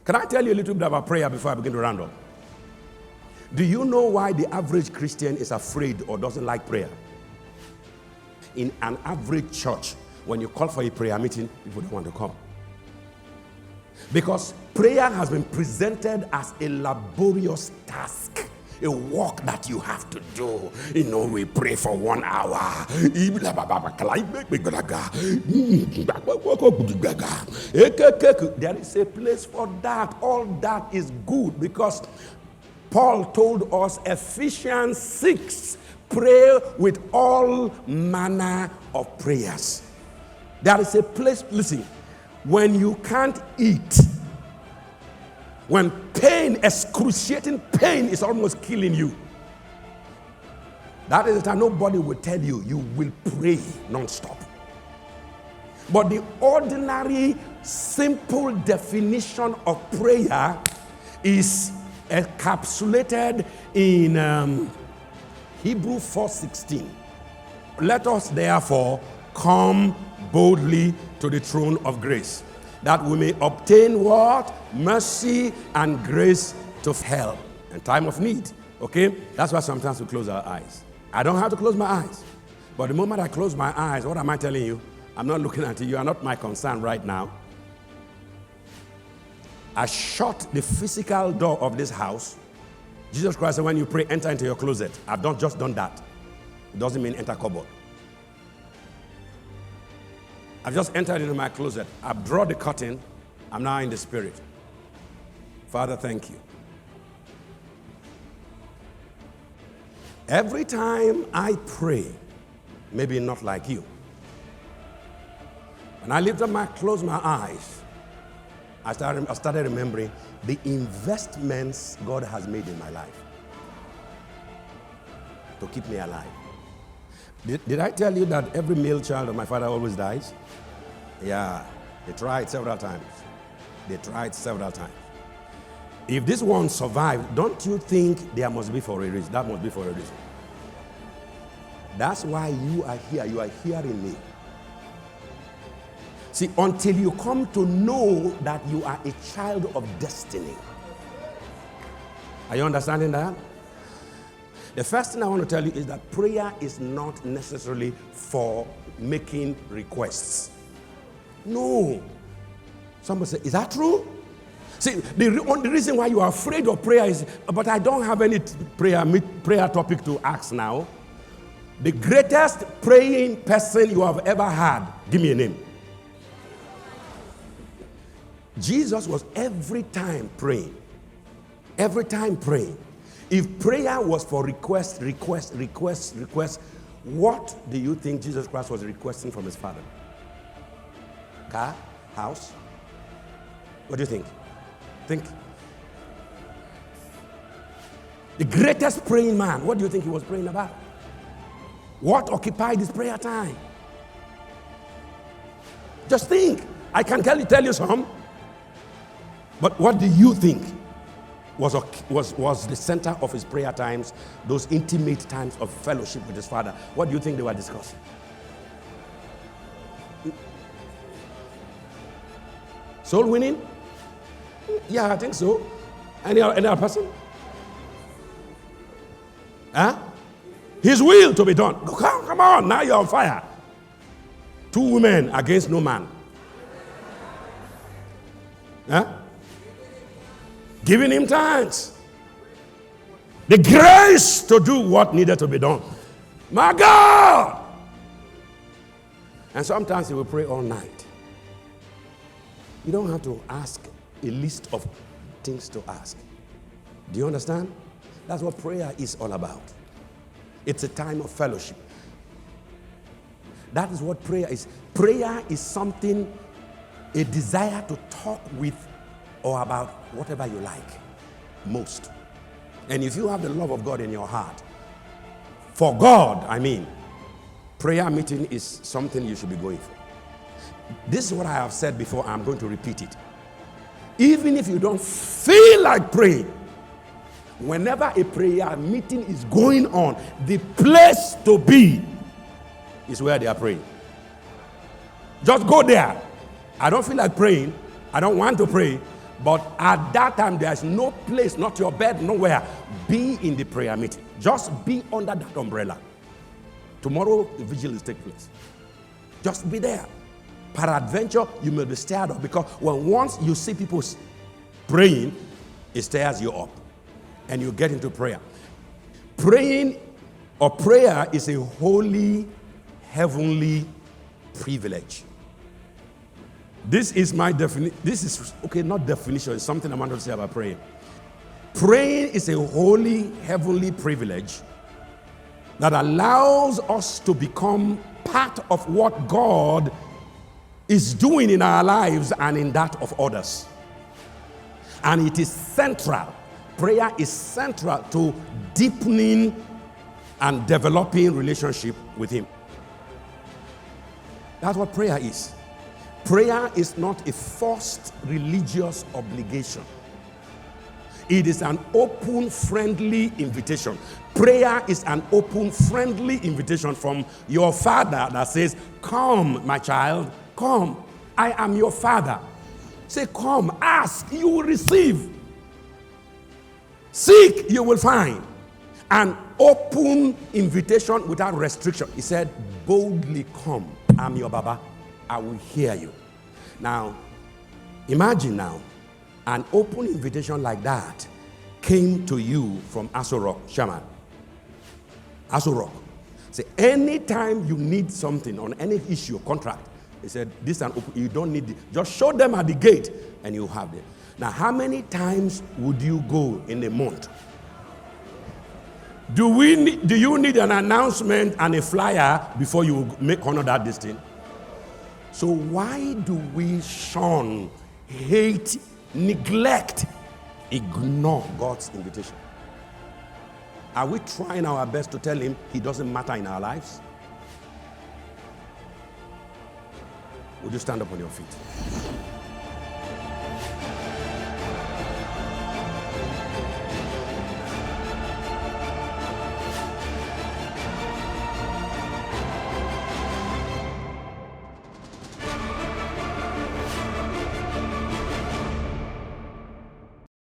Can I tell you a little bit about prayer before I begin to round up? Do you know why the average Christian is afraid or doesn't like prayer? In an average church, when you call for a prayer meeting, people don't want to come. Because prayer has been presented as a laborious task, a work that you have to do. You know, we pray for 1 hour. There is a place for that. All that is good because Paul told us, Ephesians 6, pray with all manner of prayers. There is a place, listen, when you can't eat, when pain, excruciating pain is almost killing you, that is the time nobody will tell you, you will pray non-stop. But the ordinary, simple definition of prayer is encapsulated in Hebrews 4:16. Let us therefore come boldly to the throne of grace, that we may obtain what? Mercy and grace to help in time of need. Okay? That's why sometimes we close our eyes. I don't have to close my eyes. But the moment I close my eyes, what am I telling you? I'm not looking at you. You are not my concern right now. I shut the physical door of this house. Jesus Christ said, when you pray, enter into your closet. I've just done that. It doesn't mean enter cupboard. I've just entered into my closet. I've drawn the curtain. I'm now in the spirit. Father, thank you. Every time I pray, maybe not like you, when I close my eyes, I started remembering the investments God has made in my life to keep me alive. Did I tell you that every male child of my father always dies? Yeah, they tried several times. If this one survived, don't you think there must be for a reason? That must be for a reason. That's why you are here. You are hearing me. See, until you come to know that you are a child of destiny. Are you understanding that? The first thing I want to tell you is that prayer is not necessarily for making requests. No. Somebody say, is that true? See, the only reason why you are afraid of prayer is, but I don't have any prayer topic to ask now. The greatest praying person you have ever had, give me a name. Jesus was every time praying. Every time praying. If prayer was for request, what do you think Jesus Christ was requesting from his Father? Car? House? What do you think? Think. The greatest praying man, what do you think he was praying about? What occupied his prayer time? Just think. I can tell you some. But what do you think was the center of his prayer times, those intimate times of fellowship with his Father? What do you think they were discussing? Soul winning? Yeah, I think so. Any other person? Huh? His will to be done. Come on, now you're on fire. 2 women against no man. Huh? Giving him thanks. The grace to do what needed to be done. My God! And sometimes he will pray all night. You don't have to ask a list of things to ask. Do you understand? That's what prayer is all about. It's a time of fellowship. That is what prayer is. Prayer is something, a desire to talk with or about whatever you like most. And if you have the love of God in your heart, for God, prayer meeting is something you should be going for. This is what I have said before. I'm going to repeat it. Even if you don't feel like praying, whenever a prayer meeting is going on, the place to be is where they are praying. Just go there. I don't feel like praying. I don't want to pray. But at that time, there's no place, not your bed, nowhere. Be in the prayer meeting. Just be under that umbrella. Tomorrow, the vigil is taking place. Just be there. Peradventure, you may be stirred up, because once you see people praying, it stirs you up and you get into prayer. Praying or prayer is a holy, heavenly privilege. This is my definition. This is, okay, not definition, it's something I want to say about praying. Praying is a holy, heavenly privilege that allows us to become part of what God is doing in our lives and in that of others. And it is central. Prayer is central to deepening and developing relationship with Him. That's what prayer is. Prayer is not a forced religious obligation. It is an open, friendly invitation. Prayer is an open, friendly invitation from your Father that says, come, my child, come. I am your Father. Say, come, ask, you will receive. Seek, you will find. An open invitation without restriction. He said, boldly come. I'm your Baba. I will hear you. Now, imagine now, an open invitation like that came to you from Aso Rock, Shaman. Aso Rock. Say, anytime you need something on any issue, contract, he said, this is an open, you don't need it. Just show them at the gate and you have it. Now, how many times would you go in a month? Do you need an announcement and a flyer before you make honor that this thing? So why do we shun, hate, neglect, ignore God's invitation? Are we trying our best to tell Him He doesn't matter in our lives? Would you stand up on your feet?